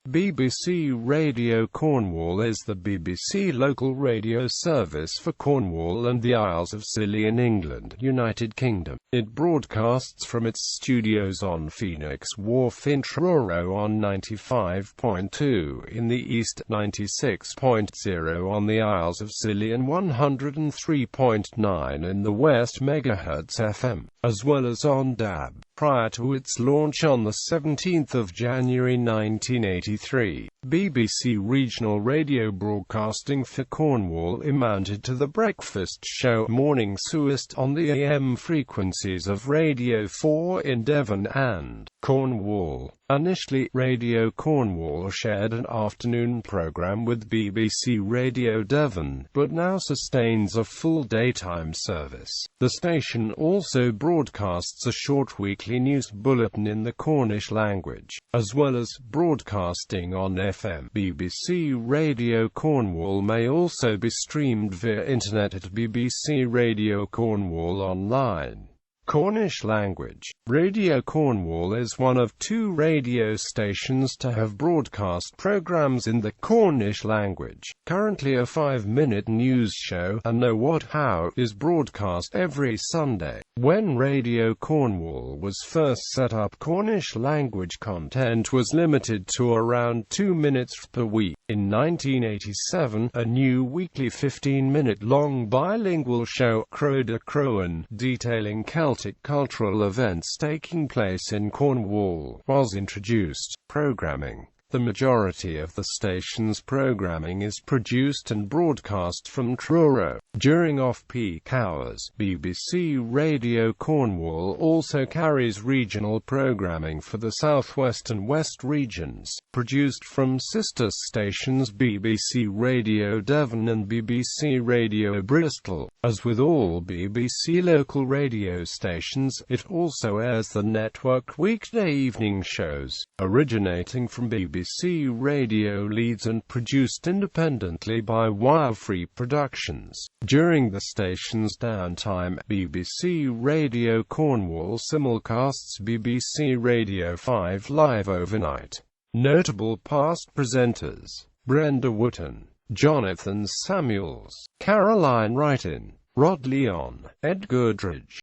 BBC Radio Cornwall is the BBC local radio service for Cornwall and the Isles of Scilly in England, United Kingdom. It broadcasts from its studios on Phoenix Wharf in Truro on 95.2 in the east, 96.0 on the Isles of Scilly and 103.9 in the west MHz FM, as well as on DAB. Prior to its launch on the 17th of January 1983, BBC regional radio broadcasting for Cornwall amounted to the breakfast show Morning Sou'West on the AM frequencies of Radio 4 in Devon and Cornwall.Initially, Radio Cornwall shared an afternoon programme with BBC Radio Devon, but now sustains a full daytime service. The station also broadcasts a short weekly news bulletin in the Cornish language, as well as broadcasting on FM. BBC Radio Cornwall may also be streamed via internet at BBC Radio Cornwall Online. Cornish language. Radio Cornwall is one of two radio stations to have broadcast programmes in the Cornish language. Currently a 5-minute news show, and Know What How, is broadcast every Sunday. When Radio Cornwall was first set up, Cornish language content was limited to around 2 minutes per week. In 1987, a new weekly 15-minute long bilingual show, Croda Crowan, detailing Celtic cultural events taking place in Cornwall, was introduced. Programming. The majority of the station's programming is produced and broadcast from Truro. During off-peak hours, BBC Radio Cornwall also carries regional programming for the South West and West regions, produced from sister stations BBC Radio Devon and BBC Radio Bristol. As with all BBC local radio stations, it also airs the network weekday evening shows, originating from BBC Radio Leeds and produced independently by Wirefree Productions. During the station's downtime, BBC Radio Cornwall simulcasts BBC Radio 5 live overnight. Notable past presenters: Brenda Wootton, Jonathan Samuels, Caroline Wrighton, Rod Leon, Ed Goodridge.